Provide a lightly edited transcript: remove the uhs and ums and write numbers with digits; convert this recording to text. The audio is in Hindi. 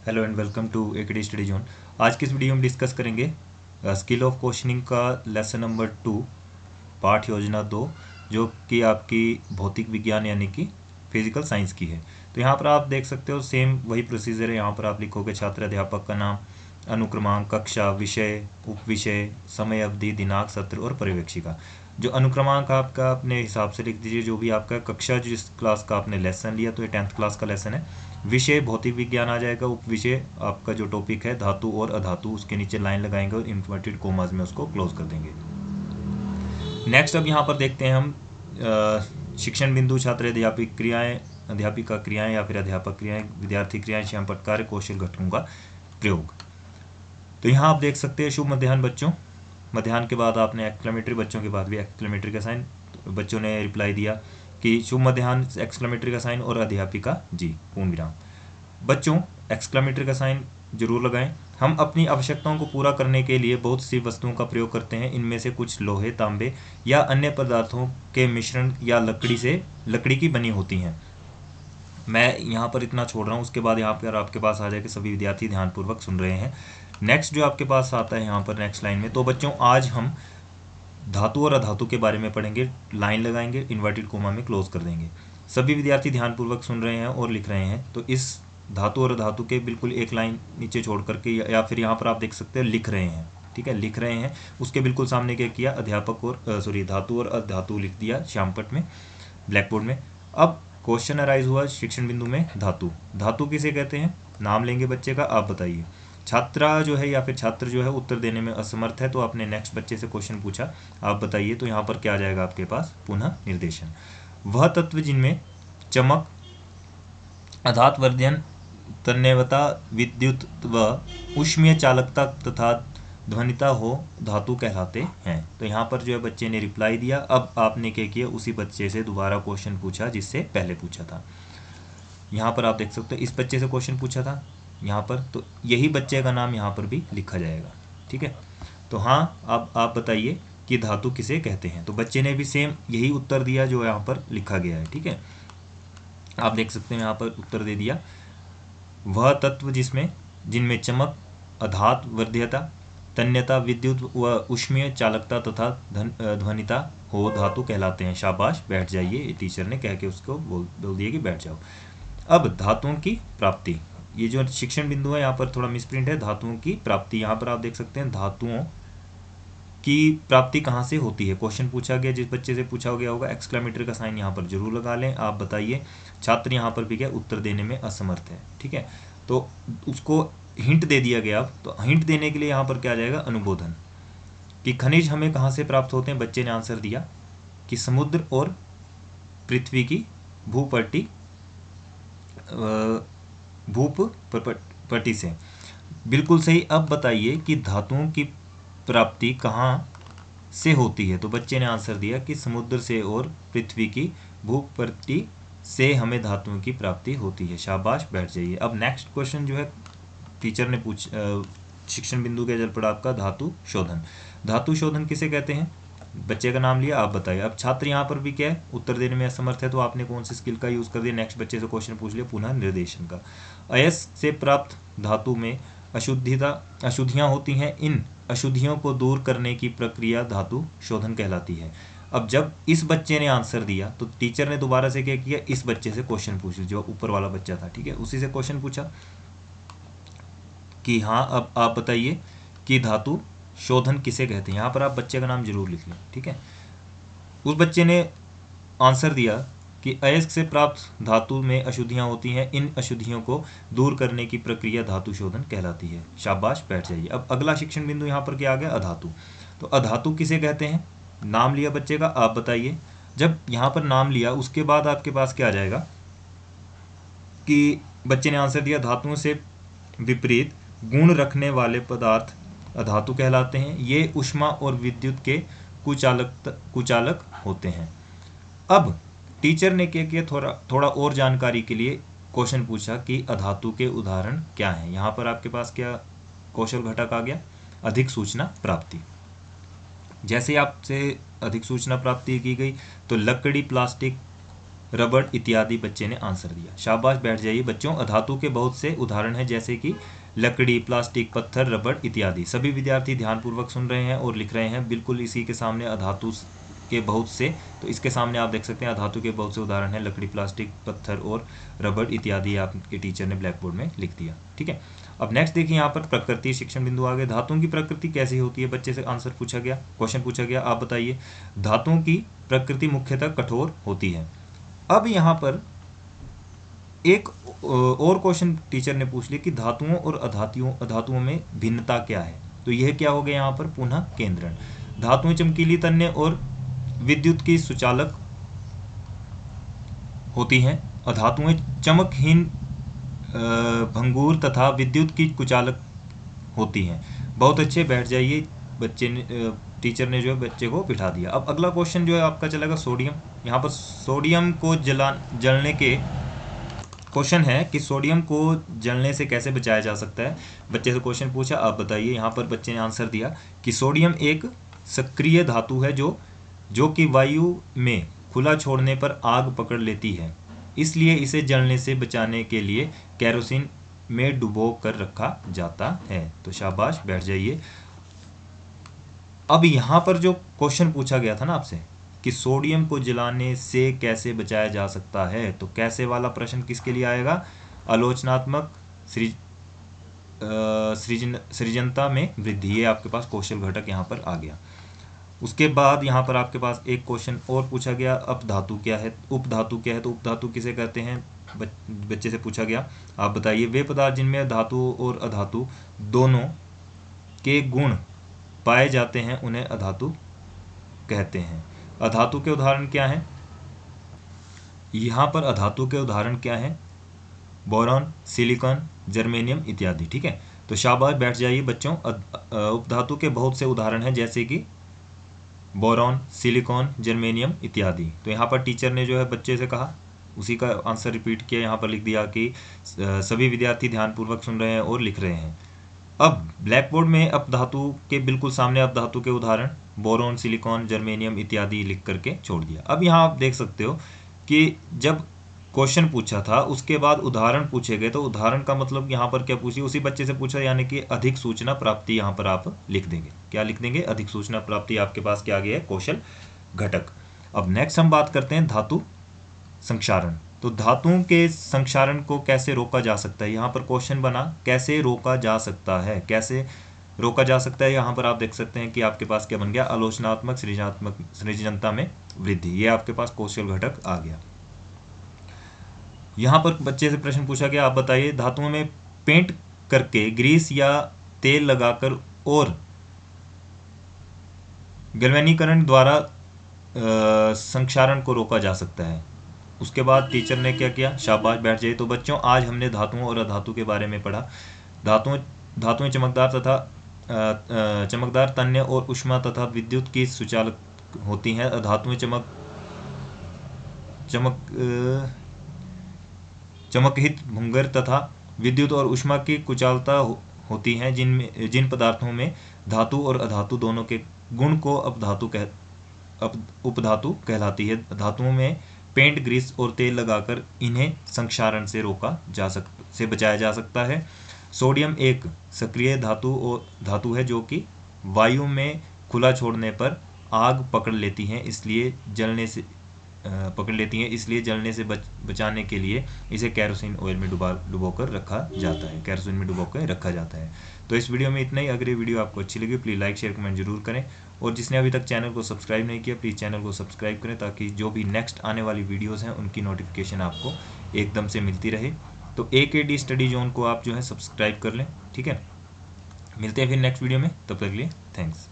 Hello and welcome to AKD study zone. आज की इस वीडियो में डिस्कस करेंगे स्किल ऑफ क्वेश्चनिंग का लेसन नंबर 2 पाठ योजना 2 जो कि आपकी भौतिक विज्ञान यानी कि फिजिकल साइंस की है। तो यहाँ पर आप देख सकते हो सेम वही प्रोसीजर है। यहाँ पर आप लिखोगे छात्र अध्यापक का नाम, अनुक्रमांक, कक्षा, विषय, उपविषय, समय अवधि, दिनांक, सत्र और पर्यवेक्षिका। जो अनुक्रमांक आपका अपने हिसाब से लिख दीजिए, जो भी आपका कक्षा जिस क्लास का आपने लेसन लिया, तो ये 10th क्लास का लेसन है। विषय भौतिक विज्ञान आ जाएगा। उपविषय आपका जो टॉपिक है धातु और अधातु, उसके नीचे लाइन लगाएंगे और इन्वर्टेड कोमास में उसको क्लोज कर देंगे। नेक्स्ट अब यहाँ पर देखते हैं हम शिक्षण बिंदु, छात्र अध्यापक क्रियाएं, अध्यापिका क्रियाएं या फिर अध्यापक क्रियाएं, विद्यार्थी क्रियाएं, श्यामपट्ट कार्य, कौशल घटकों का प्रयोग। तो यहाँ आप देख सकते हैं शुभ मध्याह्न बच्चों। मध्याह्न के बाद आपने एक्सक्लेमेटरी, बच्चों के बाद भी एक्सक्लेमेटरी का साइन। बच्चों ने रिप्लाई दिया कि शुभ मध्याह्न एक्सक्लेमेटरी का साइन और अध्यापिका जी पूर्ण विराम। बच्चों एक्सक्लेमेटरी का साइन जरूर लगाएं। हम अपनी आवश्यकताओं को पूरा करने के लिए बहुत सी वस्तुओं का प्रयोग करते हैं। इनमें से कुछ लोहे, तांबे या अन्य पदार्थों के मिश्रण या लकड़ी की बनी होती हैं। मैं यहाँ पर इतना छोड़ रहा हूँ, उसके बाद यहाँ पर आपके पास आ जाए कि सभी विद्यार्थी ध्यानपूर्वक सुन रहे हैं। नेक्स्ट जो आपके पास आता है यहाँ पर नेक्स्ट लाइन में, तो बच्चों आज हम धातु और अधातु के बारे में पढ़ेंगे। लाइन लगाएंगे, इन्वर्टेड कोमा में क्लोज कर देंगे। सभी विद्यार्थी ध्यानपूर्वक सुन रहे हैं और लिख रहे हैं। तो इस धातु और अधातु के बिल्कुल एक लाइन नीचे छोड़ करके या फिर यहाँ पर आप देख सकते हैं लिख रहे हैं, ठीक है, लिख रहे हैं। उसके बिल्कुल सामने क्या किया, अध्यापक और धातु और अधातु लिख दिया श्यामपट्ट में, ब्लैक बोर्ड में। अब क्वेश्चन अराइज हुआ शिक्षण बिंदु में धातु। धातु किसे कहते हैं, नाम लेंगे बच्चे का, आप बताइए। छात्रा जो है या फिर छात्र जो है उत्तर देने में असमर्थ है, तो आपने नेक्स्ट बच्चे से क्वेश्चन पूछा, आप बताइए। तो यहाँ पर क्या आ जाएगा आपके पास, पुनः निर्देशन। वह तत्व जिनमें चमक, अधात वर्धन, तन्यवता, विद्युत व ऊष्मीय चालकता तथा ध्वनिता हो धातु कहलाते हैं। तो यहाँ पर जो है बच्चे ने रिप्लाई दिया। अब आपने क्या किया, उसी बच्चे से दोबारा क्वेश्चन पूछा जिससे पहले पूछा था। यहाँ पर आप देख सकते हो इस बच्चे से क्वेश्चन पूछा था यहाँ पर, तो यही बच्चे का नाम यहाँ पर भी लिखा जाएगा, ठीक है। तो हाँ, अब आप बताइए कि धातु किसे कहते हैं। तो बच्चे ने भी सेम यही उत्तर दिया जो यहाँ पर लिखा गया है, ठीक है। आप देख सकते हैं यहाँ पर उत्तर दे दिया, वह तत्व जिनमें चमक, अधात वर्ध्यता, तन्यता, विद्युत व ऊष्मीय चालकता तथा ध्वनिता हो धातु कहलाते हैं। शाबाश, बैठ जाइए, टीचर ने कह के उसको बोल दिया कि बैठ जाओ। अब धातुओं की प्राप्ति, ये जो शिक्षण बिंदु है यहाँ पर थोड़ा मिसप्रिंट है। धातुओं की प्राप्ति, यहाँ पर आप देख सकते हैं धातुओं की प्राप्ति कहाँ से होती है। क्वेश्चन पूछा गया, जिस बच्चे से पूछा गया होगा एक्सक्लेमेटरी का साइन यहाँ पर जरूर लगा लें। आप बताइए, छात्र यहाँ पर भी क्या उत्तर देने में असमर्थ है, ठीक है। तो उसको हिंट दे दिया गया। अब तो हिंट देने के लिए यहाँ पर क्या आ जाएगा, अनुबोधन। कि खनिज हमें कहाँ से प्राप्त होते हैं, बच्चे ने आंसर दिया कि समुद्र और पृथ्वी की भूपटि से। बिल्कुल सही। अब बताइए कि धातुओं की प्राप्ति कहाँ से होती है। तो बच्चे ने आंसर दिया कि समुद्र से और पृथ्वी की भूपटि से हमें धातुओं की प्राप्ति होती है। शाबाश, बैठ जाइए। अब नेक्स्ट क्वेश्चन जो है टीचर ने शिक्षण बिंदु के जल पड़ा आपका धातु शोधन। धातु शोधन किसे कहते हैं, बच्चे का नाम लिया, आप बताइए। अब छात्र यहाँ पर भी क्या है, उत्तर देने में असमर्थ है, तो आपने कौन सी स्किल का यूज कर दिया, नेक्स्ट बच्चे से क्वेश्चन पूछ लिया, पुनः निर्देशन का। अयस्क से प्राप्त धातु में अशुद्धियां होती हैं। इन अशुद्धियों को दूर करने की प्रक्रिया धातु शोधन कहलाती है। अब जब इस बच्चे ने आंसर दिया तो टीचर ने दोबारा से क्या किया, इस बच्चे से क्वेश्चन पूछ लिया, जो ऊपर वाला बच्चा था, ठीक है, उसी से क्वेश्चन पूछा कि हाँ अब आप बताइए कि धातु शोधन किसे कहते हैं। यहाँ पर आप बच्चे का नाम जरूर लिख लें, ठीक है। उस बच्चे ने आंसर दिया कि अयस्क से प्राप्त धातु में अशुद्धियां होती हैं। इन अशुद्धियों को दूर करने की प्रक्रिया धातु शोधन कहलाती है। शाबाश, बैठ जाइए। अब अगला शिक्षण बिंदु यहाँ पर क्या आ गया, अधातु। तो अधातु किसे कहते हैं, नाम लिया बच्चे का, आप बताइए। जब यहाँ पर नाम लिया उसके बाद आपके पास क्या आ जाएगा कि बच्चे ने आंसर दिया, धातुओं से विपरीत गुण रखने वाले पदार्थ अधातु कहलाते हैं। ये ऊष्मा और विद्युत के कुचालक होते हैं। अब टीचर ने क्या किया, थोड़ा और जानकारी के लिए क्वेश्चन पूछा कि अधातु के उदाहरण क्या हैं। यहाँ पर आपके पास क्या कौशल घटक आ गया, अधिक सूचना प्राप्ति। जैसे आपसे अधिक सूचना प्राप्ति की गई तो लकड़ी, प्लास्टिक, रबड़ इत्यादि बच्चे ने आंसर दिया। शाबाश, बैठ जाइए बच्चों। अधातु के बहुत से उदाहरण हैं जैसे कि लकड़ी, प्लास्टिक, पत्थर, रबड़ इत्यादि। सभी विद्यार्थी ध्यानपूर्वक सुन रहे हैं और लिख रहे हैं। बिल्कुल इसी के सामने अधातु के बहुत से, तो इसके सामने आप देख सकते हैं अधातु के बहुत से उदाहरण हैं, लकड़ी, प्लास्टिक, पत्थर और रबड़ इत्यादि आपके टीचर ने ब्लैक बोर्ड में लिख दिया। ठीक है, अब नेक्स्ट देखिए यहाँ पर प्रकृति शिक्षण बिंदु आ गए। धातुओं की प्रकृति कैसी होती है, बच्चे से आंसर पूछा गया, क्वेश्चन पूछा गया, आप बताइए। धातुओं की प्रकृति मुख्यतः कठोर होती है। अब यहाँ पर एक और क्वेश्चन टीचर ने पूछ लिया कि धातुओं और अधातुओं में भिन्नता क्या है। तो यह क्या हो गया यहाँ पर, पुनः केंद्रण। धातुएं चमकीली, तन्य और विद्युत की सुचालक होती हैं। अधातुएं चमकहीन, भंगुर तथा विद्युत की कुचालक होती हैं। बहुत अच्छे, बैठ जाइए। बच्चे ने टीचर ने जो है बच्चे को बिठा दिया। अब अगला क्वेश्चन जो है आपका चलेगा सोडियम। यहाँ पर सोडियम को जलने के क्वेश्चन है कि सोडियम को जलने से कैसे बचाया जा सकता है। बच्चे से क्वेश्चन पूछा, आप बताइए। यहाँ पर बच्चे ने आंसर दिया कि सोडियम एक सक्रिय धातु है जो कि वायु में खुला छोड़ने पर आग पकड़ लेती है, इसलिए इसे जलने से बचाने के लिए केरोसिन में डुबो कर रखा जाता है। तो शाबाश, बैठ जाइए। अब यहाँ पर जो क्वेश्चन पूछा गया था ना आपसे कि सोडियम को जलाने से कैसे बचाया जा सकता है, तो कैसे वाला प्रश्न किसके लिए आएगा, आलोचनात्मक सृजनता में वृद्धि। ये आपके पास कौशल घटक यहाँ पर आ गया। उसके बाद यहाँ पर आपके पास एक क्वेश्चन और पूछा गया, अपधातु क्या है, उपधातु क्या है। तो उपधातु किसे कहते हैं, बच्चे से पूछा गया, आप बताइए। वे पदार्थ जिनमें धातु और अधातु दोनों के गुण पाए जाते हैं उन्हें अधातु कहते हैं। अधातु के उदाहरण क्या हैं, यहाँ पर अधातु के उदाहरण क्या हैं, बोरॉन, सिलिकॉन, जर्मेनियम इत्यादि। ठीक है, तो शाबाश, बैठ जाइए बच्चों। उपधातु के बहुत से उदाहरण हैं जैसे कि बोरॉन, सिलिकॉन, जर्मेनियम इत्यादि। तो यहाँ पर टीचर ने जो है बच्चे से कहा, उसी का आंसर रिपीट किया, यहाँ पर लिख दिया कि सभी विद्यार्थी ध्यानपूर्वक सुन रहे हैं और लिख रहे हैं। अब ब्लैक बोर्ड में अपधातु के बिल्कुल सामने अपधातु के उदाहरण बोरॉन, सिलिकॉन, जर्मेनियम इत्यादि लिख करके छोड़ दिया। अब यहाँ आप देख सकते हो कि जब क्वेश्चन पूछा था उसके बाद उदाहरण पूछे गए, तो उदाहरण का मतलब यहाँ पर क्या पूछिए, उसी बच्चे से पूछा, यानी कि अधिक सूचना प्राप्ति यहाँ पर आप लिख देंगे। क्या लिख देंगे, अधिक सूचना प्राप्ति। आपके पास क्या आ गया है, कौशल घटक। अब नेक्स्ट हम बात करते हैं धातु संक्षारण। तो धातुओं के संक्षारण को कैसे रोका जा सकता है, यहाँ पर क्वेश्चन बना, कैसे रोका जा सकता है, कैसे रोका जा सकता है। यहाँ पर आप देख सकते हैं कि आपके पास क्या बन गया, आलोचनात्मक सृजनता में वृद्धि। ये आपके पास कौशल घटक आ गया। यहाँ पर बच्चे से प्रश्न पूछा गया, आप बताइए। धातुओं में पेंट करके, ग्रीस या तेल लगाकर और गैल्वेनीकरण द्वारा संक्षारण को रोका जा सकता है। उसके बाद टीचर ने क्या किया, शाबाश, बैठ जाइए। तो बच्चों, आज हमने धातुओं और अधातु के बारे में पढ़ा। धातुएं चमकदार, तन्य और ऊष्मा तथा विद्युत की सुचालक होती हैं। धातुएं चमकहित, भंगुर तथा विद्युत और ऊष्मा की कुचालता होती हैं। जिन पदार्थों में धातु और अधातु दोनों के गुण को उपधातु कहलाती है। धातुओं में पेंट, ग्रीस और तेल लगाकर इन्हें संक्षारण से बचाया जा सकता है। सोडियम एक सक्रिय धातु है जो कि वायु में खुला छोड़ने पर आग पकड़ लेती है, इसलिए जलने से बचाने के लिए इसे केरोसिन ऑयल में डुबोकर रखा जाता है। तो इस वीडियो में इतना ही। अगर ये वीडियो आपको अच्छी लगी प्लीज़ लाइक, शेयर, कमेंट जरूर करें। और जिसने अभी तक चैनल को सब्सक्राइब नहीं किया प्लीज़ चैनल को सब्सक्राइब करें, ताकि जो भी नेक्स्ट आने वाली वीडियोज़ हैं उनकी नोटिफिकेशन आपको एकदम से मिलती रहे। तो AKD स्टडी जोन को आप जो है सब्सक्राइब कर लें। ठीक है, मिलते हैं फिर नेक्स्ट वीडियो में, तब तक के लिए थैंक्स।